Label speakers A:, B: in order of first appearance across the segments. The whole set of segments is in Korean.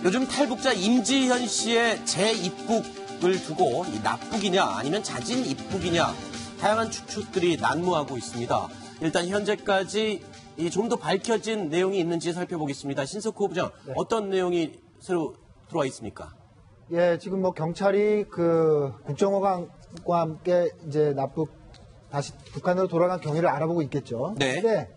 A: 요즘 탈북자 임지현 씨의 재입국을 두고 이 납북이냐 아니면 자진 입국이냐 다양한 추측들이 난무하고 있습니다. 일단 현재까지 좀 더 밝혀진 내용이 있는지 살펴보겠습니다. 신석호 부장, 네. 어떤 내용이 새로 들어와 있습니까?
B: 예, 지금 뭐 경찰이 그 국정원과 함께 이제 다시 북한으로 돌아간 경위를 알아보고 있겠죠.
A: 네.
B: 근데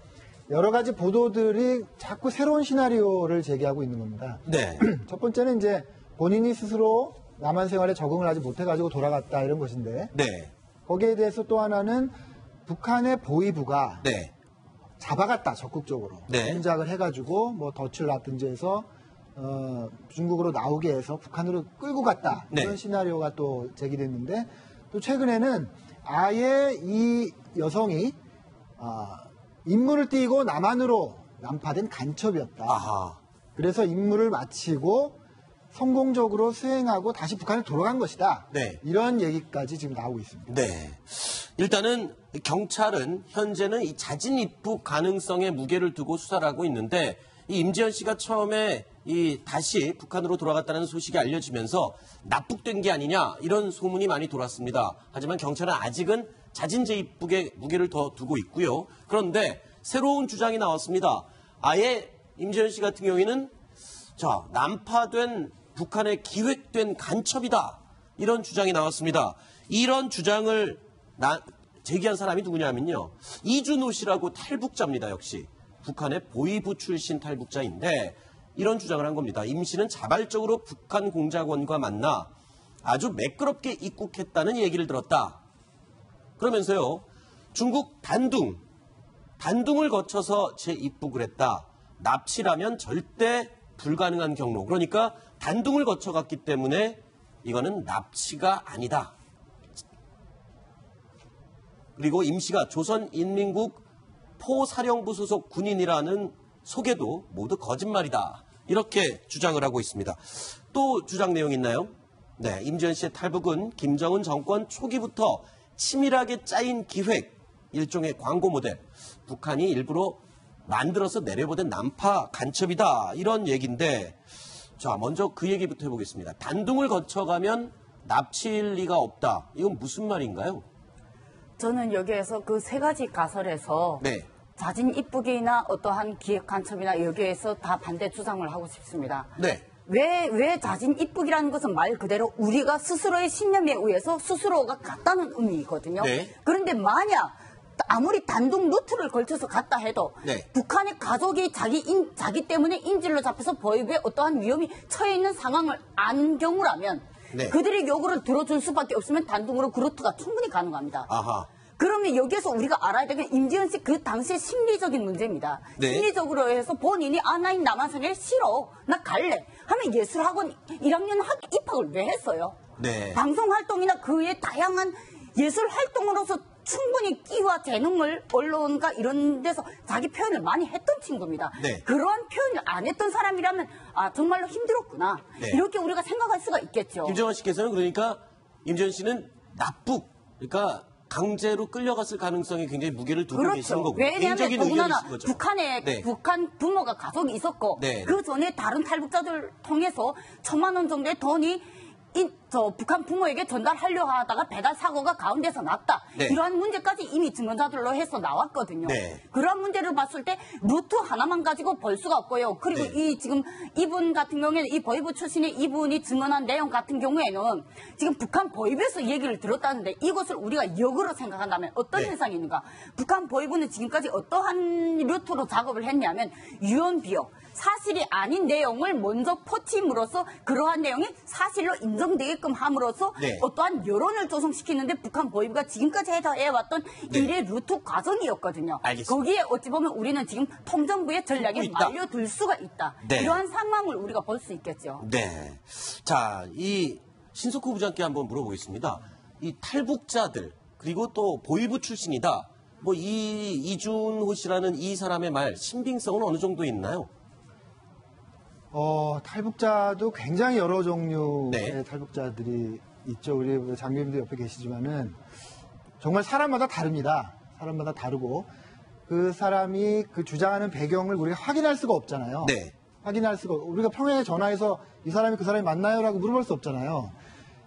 B: 여러 가지 보도들이 자꾸 새로운 시나리오를 제기하고 있는 겁니다.
A: 네.
B: 첫 번째는 이제 본인이 스스로 남한 생활에 적응을 하지 못해가지고 돌아갔다 이런 것인데.
A: 네.
B: 거기에 대해서 또 하나는 북한의 보위부가
A: 네.
B: 잡아갔다 적극적으로
A: 네.
B: 공작을 해가지고 뭐 덫을 놨든지 해서 중국으로 나오게 해서 북한으로 끌고 갔다
A: 네.
B: 이런 시나리오가 또 제기됐는데 또 최근에는 아예 이 여성이 임무를 띠고 남한으로 난파된 간첩이었다.
A: 아하.
B: 그래서 임무를 마치고 성공적으로 수행하고 다시 북한에 돌아간 것이다.
A: 네.
B: 이런 얘기까지 지금 나오고 있습니다.
A: 네. 일단은 경찰은 현재는 이 자진 입국 가능성에 무게를 두고 수사를 하고 있는데 이 임지현 씨가 처음에 다시 북한으로 돌아갔다는 소식이 알려지면서 납북된 게 아니냐 이런 소문이 많이 돌았습니다. 하지만 경찰은 아직은 자진 재입국에 무게를 더 두고 있고요. 그런데 새로운 주장이 나왔습니다. 아예 임지현 씨 같은 경우에는 난파된 북한의 기획된 간첩이다. 이런 주장이 나왔습니다. 이런 주장을 제기한 사람이 누구냐면요. 이준호 씨라고 탈북자입니다. 역시 북한의 보위부 출신 탈북자인데 이런 주장을 한 겁니다. 임 씨는 자발적으로 북한 공작원과 만나 아주 매끄럽게 입국했다는 얘기를 들었다. 그러면서요. 중국 단둥을 거쳐서 재입국을 했다. 납치라면 절대 불가능한 경로. 그러니까 단둥을 거쳐갔기 때문에 이거는 납치가 아니다. 그리고 임 씨가 조선인민국 포사령부 소속 군인이라는 소개도 모두 거짓말이다. 이렇게 주장을 하고 있습니다. 또 주장 내용 있나요? 네, 임지현 씨의 탈북은 김정은 정권 초기부터 치밀하게 짜인 기획, 일종의 광고 모델. 북한이 일부러 만들어서 내려보낸 난파 간첩이다. 이런 얘기인데 먼저 그 얘기부터 해보겠습니다. 단둥을 거쳐가면 납치일 리가 없다. 이건 무슨 말인가요?
C: 저는 여기에서 그 세 가지 가설에서
A: 네.
C: 자진 입국이나 어떠한 기획 간첩이나 여기에서 다 반대 주장을 하고 싶습니다.
A: 네.
C: 왜 자진 입국이라는 것은 말 그대로 우리가 스스로의 신념에 의해서 스스로가 갔다는 의미거든요.
A: 네.
C: 그런데 만약 아무리 단둥 루트를 걸쳐서 갔다 해도
A: 네.
C: 북한의 가족이 자기 때문에 인질로 잡혀서 보위부에 어떠한 위험이 처해 있는 상황을 안 경우라면
A: 네.
C: 그들의 요구를 들어줄 수밖에 없으면 단둥으로 그 루트가 충분히 가능합니다.
A: 아하.
C: 그러면 여기에서 우리가 알아야 되는 게 임지현 씨 그 당시의 심리적인 문제입니다.
A: 네.
C: 심리적으로 해서 본인이 나 이 남한 생활 싫어. 나 갈래. 하면 예술학원 1학년 입학을 왜 했어요?
A: 네.
C: 방송 활동이나 그의 다양한 예술 활동으로서 충분히 끼와 재능을 언론과 이런 데서 자기 표현을 많이 했던 친구입니다.
A: 네.
C: 그러한 표현을 안 했던 사람이라면 정말로 힘들었구나.
A: 네.
C: 이렇게 우리가 생각할 수가 있겠죠.
A: 김정은 씨께서는 그러니까 임지현 씨는 납북, 그러니까 강제로 끌려갔을 가능성이 굉장히 무게를 두고 계시는 거고
C: 왜냐하면 더군다나
A: 북한에
C: 북한 부모가 가족이 있었고
A: 네.
C: 그 전에 다른 탈북자들 통해서 1,000만 원 정도의 돈이 북한 부모에게 전달하려 하다가 배달 사고가 가운데서 났다.
A: 네.
C: 이러한 문제까지 이미 증언자들로 해서 나왔거든요.
A: 네.
C: 그러한 문제를 봤을 때 루트 하나만 가지고 볼 수가 없고요. 그리고
A: 네.
C: 지금 이분 같은 경우에는 이 보위부 출신의 이분이 증언한 내용 같은 경우에는 지금 북한 보위부에서 얘기를 들었다는데 이것을 우리가 역으로 생각한다면 어떤
A: 네.
C: 현상이 있는가? 북한 보위부는 지금까지 어떠한 루트로 작업을 했냐면 유언비어. 사실이 아닌 내용을 먼저 퍼침으로써 그러한 내용이 사실로 인정되게끔 함으로써
A: 네.
C: 어떠한 여론을 조성시키는데 북한 보위부가 지금까지 해왔던
A: 네.
C: 일의 루트 과정이었거든요.
A: 알겠습니다.
C: 거기에 어찌 보면 우리는 지금 통정부의 전략에 말려둘 수가 있다.
A: 네.
C: 이러한 상황을 우리가 볼 수 있겠죠.
A: 네. 자, 이 신석호 부장께 한번 물어보겠습니다. 이 탈북자들 그리고 또 보위부 출신이다. 이 이준호 씨라는 이 사람의 말 신빙성은 어느 정도 있나요?
B: 탈북자도 굉장히 여러 종류의
A: 네.
B: 탈북자들이 있죠. 우리 장교님도 옆에 계시지만은 정말 사람마다 다릅니다. 사람마다 다르고 그 사람이 그 주장하는 배경을 우리가 확인할 수가 없잖아요.
A: 네.
B: 확인할 수가 우리가 평양에 전화해서 이 사람이 그 사람이 맞나요라고 물어볼 수 없잖아요.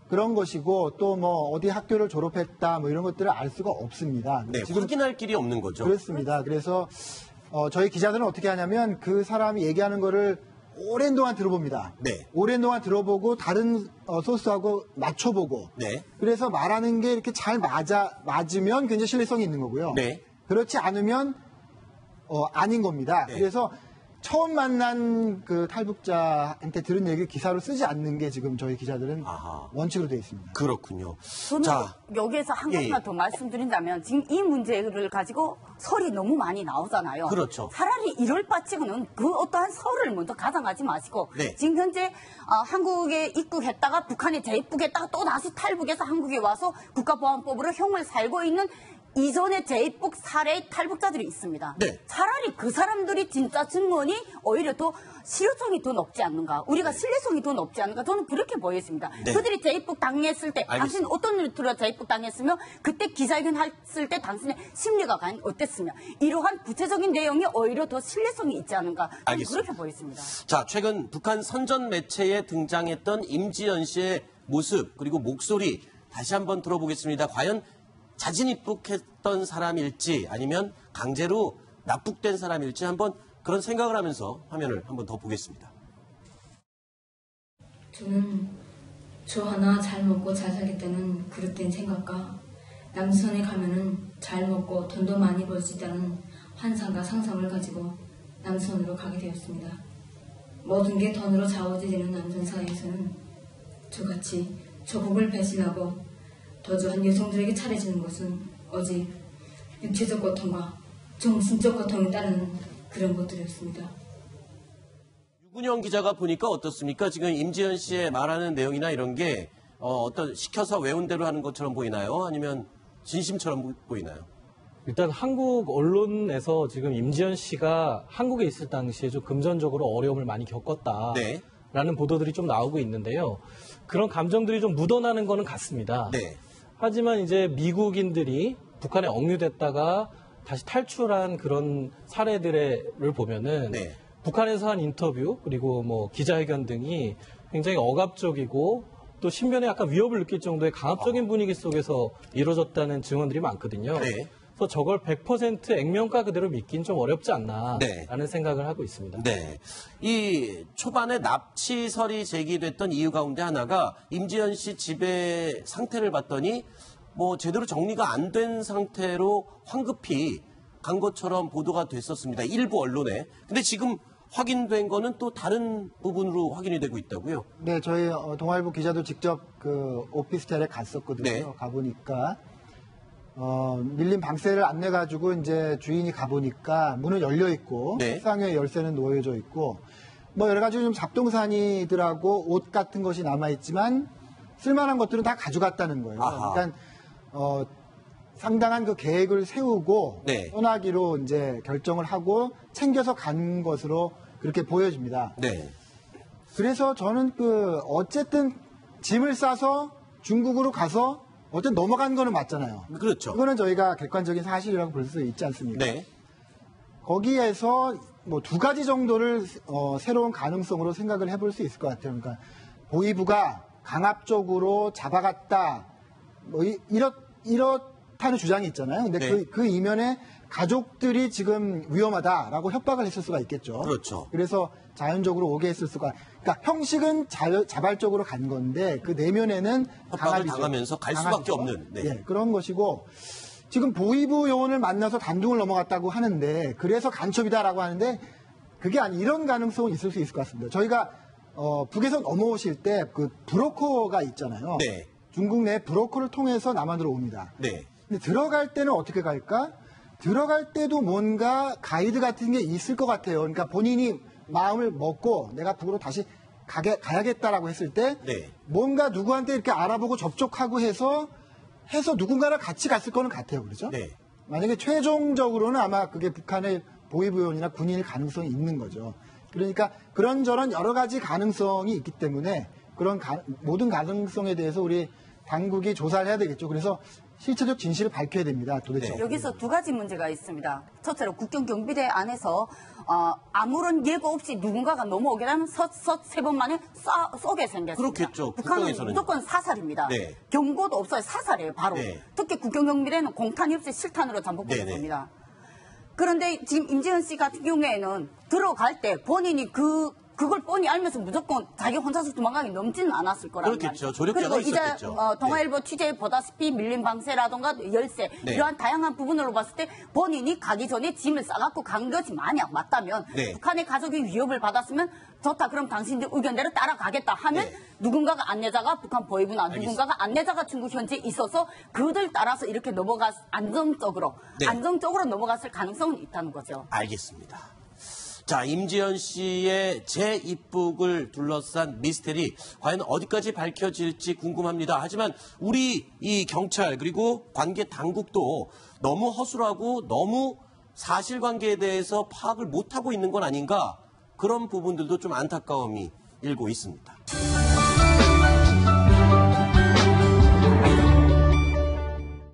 B: 그런 것이고 또 뭐 어디 학교를 졸업했다 뭐 이런 것들을 알 수가 없습니다.
A: 네, 확인할 길이 없는 거죠.
B: 그렇습니다. 그래서 저희 기자들은 어떻게 하냐면 그 사람이 얘기하는 거를 오랜 동안 들어봅니다.
A: 네.
B: 오랜 동안 들어보고 다른 소스하고 맞춰보고.
A: 네.
B: 그래서 말하는 게 이렇게 잘 맞으면 굉장히 신뢰성이 있는 거고요.
A: 네.
B: 그렇지 않으면 아닌 겁니다.
A: 네.
B: 그래서 처음 만난 그 탈북자한테 들은 얘기를 기사로 쓰지 않는 게 지금 저희 기자들은
A: 아하.
B: 원칙으로 되어 있습니다.
A: 그렇군요.
C: 저는
A: 자,
C: 여기에서 한 가지만
A: 예.
C: 더 말씀드린다면 지금 이 문제를 가지고 설이 너무 많이 나오잖아요.
A: 그렇죠.
C: 차라리 이럴 바치고는 그 어떠한 설을 먼저 가장하지 마시고
A: 네.
C: 지금 현재 한국에 입국했다가 북한에 재입국했다가 또 다시 탈북해서 한국에 와서 국가보안법으로 형을 살고 있는 이전에 재입국 사례의 탈북자들이 있습니다.
A: 네.
C: 차라리 그 사람들이 진짜 증언이 오히려 더 실효성이 더 높지 않는가. 우리가 신뢰성이 더 높지 않는가. 저는 그렇게 보였습니다.
A: 네.
C: 그들이 재입국 당했을 때
A: 알겠습니다.
C: 당신 어떤 루트로 재입국 당했으며 그때 기자회견 했을 때 당신의 심리가 과연 어땠으며 이러한 구체적인 내용이 오히려 더 신뢰성이 있지 않은가. 저는
A: 알겠습니다.
C: 그렇게 보였습니다.
A: 자, 최근 북한 선전 매체에 등장했던 임지연 씨의 모습 그리고 목소리 다시 한번 들어보겠습니다. 과연 자진 입국했던 사람일지 아니면 강제로 납북된 사람일지 한번 그런 생각을 하면서 화면을 한번 더 보겠습니다.
D: 저는 저 하나 잘 먹고 잘 살겠다는 그릇된 생각과 남선에 가면은 잘 먹고 돈도 많이 벌 수 있다는 환상과 상상을 가지고 남선으로 가게 되었습니다. 모든 게 돈으로 좌우지되는 남선 사회에서는 저같이 조국을 배신하고 도주한 여성들에게 차려지는 것은 오직 육체적 고통과 정신적 고통에 따르는 그런 것들이었습니다.
A: 유근영 기자가 보니까 어떻습니까? 지금 임지연 씨의 말하는 내용이나 이런 게 어떤 시켜서 외운 대로 하는 것처럼 보이나요? 아니면 진심처럼 보이나요?
E: 일단 한국 언론에서 지금 임지연 씨가 한국에 있을 당시에 좀 금전적으로 어려움을 많이 겪었다라는
A: 네.
E: 보도들이 좀 나오고 있는데요. 그런 감정들이 좀 묻어나는 거는 같습니다.
A: 네.
E: 하지만 이제 미국인들이 북한에 억류됐다가 다시 탈출한 그런 사례들을 보면은
A: 네.
E: 북한에서 한 인터뷰 그리고 뭐 기자회견 등이 굉장히 억압적이고 또 신변에 약간 위협을 느낄 정도의 강압적인 분위기 속에서 이루어졌다는 증언들이 많거든요.
A: 네.
E: 그래서 저걸 100% 액면가 그대로 믿긴 좀 어렵지 않나라는
A: 네.
E: 생각을 하고 있습니다.
A: 네. 이 초반에 납치설이 제기됐던 이유 가운데 하나가 임지연 씨 집의 상태를 봤더니 뭐 제대로 정리가 안 된 상태로 황급히 간 것처럼 보도가 됐었습니다. 일부 언론에. 근데 지금 확인된 거는 또 다른 부분으로 확인이 되고 있다고요?
B: 네, 저희 동아일보 기자도 직접 그 오피스텔에 갔었거든요.
A: 네.
B: 가보니까 밀린 방세를 안 내가지고 이제 주인이 가보니까 문은 열려 있고
A: 네.
B: 책상 위에 열쇠는 놓여져 있고 뭐 여러 가지 좀 잡동사니들하고 옷 같은 것이 남아 있지만 쓸만한 것들은 다 가져갔다는 거예요.
A: 아하.
B: 그러니까 상당한 그 계획을 세우고
A: 네.
B: 떠나기로 이제 결정을 하고 챙겨서 간 것으로 그렇게 보여집니다.
A: 네.
B: 그래서 저는 어쨌든 짐을 싸서 중국으로 가서 어쨌든 넘어간 거는 맞잖아요.
A: 그렇죠.
B: 그거는 저희가 객관적인 사실이라고 볼 수 있지 않습니까?
A: 네.
B: 거기에서 뭐 두 가지 정도를 새로운 가능성으로 생각을 해볼 수 있을 것 같아요. 그러니까 보위부가 강압적으로 잡아갔다 뭐 이렇다는 주장이 있잖아요. 근데
A: 네.
B: 그 이면에 가족들이 지금 위험하다라고 협박을 했을 수가 있겠죠.
A: 그렇죠.
B: 그래서 자연적으로 오게 했을 수가. 그러니까 형식은 자발적으로 간 건데 그 내면에는
A: 협박을
B: 강압이죠.
A: 당하면서 갈 수밖에 없는. 네.
B: 예, 그런 것이고 지금 보위부 요원을 만나서 단둥을 넘어갔다고 하는데 그래서 간첩이다라고 하는데 그게 이런 가능성은 있을 수 있을 것 같습니다. 저희가 북에서 넘어오실 때 그 브로커가 있잖아요.
A: 네.
B: 중국 내 브로커를 통해서 남한으로 옵니다.
A: 네.
B: 근데 들어갈 때는 어떻게 갈까? 들어갈 때도 뭔가 가이드 같은 게 있을 것 같아요. 그러니까 본인이 마음을 먹고 내가 북으로 다시 가야겠다라고 했을 때
A: 네.
B: 뭔가 누구한테 이렇게 알아보고 접촉하고 해서 누군가랑 같이 갔을 거는 같아요. 그렇죠?
A: 네.
B: 만약에 최종적으로는 아마 그게 북한의 보위부요원이나 군인일 가능성이 있는 거죠. 그러니까 그런저런 여러 가지 가능성이 있기 때문에 그런 모든 가능성에 대해서 우리 당국이 조사를 해야 되겠죠. 그래서 실체적 진실을 밝혀야 됩니다. 도대체.
A: 네.
C: 여기서 두 가지 문제가 있습니다. 첫째로 국경경비대 안에서 아무런 예고 없이 누군가가 넘어오게 되면 세 번 만에 쏘게 생겼습니다.
A: 그렇겠죠.
C: 북한은
A: 국경에서는.
C: 무조건 사살입니다.
A: 네.
C: 경고도 없어요. 사살이에요. 바로.
A: 네.
C: 특히 국경경비대는 공탄이 없이 실탄으로 잠복되는
A: 네네.
C: 겁니다. 그런데 지금 임지은 씨 같은 경우에는 들어갈 때 본인이 그걸 뻔히 알면서 무조건 자기 혼자서 도망가기 넘지는 않았을 거란
A: 그렇겠죠.
C: 말이죠.
A: 조력자가
C: 그리고 이제
A: 있었겠죠.
C: 동아일보 취재에 보다시피 밀림 방세라든가 열세
A: 네.
C: 이러한 다양한 부분으로 봤을 때 본인이 가기 전에 짐을 싸갖고 간 것이 만약 맞다면
A: 네.
C: 북한의 가족이 위협을 받았으면 좋다 그럼 당신들 의견대로 따라가겠다 하면
A: 네.
C: 누군가가 안내자가 북한 보위부나 누군가가 안내자가 중국 현지에 있어서 그들 따라서 이렇게 안정적으로
A: 네.
C: 넘어갔을 가능성은 있다는 거죠.
A: 알겠습니다. 자, 임지연 씨의 재입국을 둘러싼 미스테리 과연 어디까지 밝혀질지 궁금합니다. 하지만 우리 이 경찰 그리고 관계 당국도 너무 허술하고 너무 사실관계에 대해서 파악을 못하고 있는 건 아닌가 그런 부분들도 좀 안타까움이 일고 있습니다.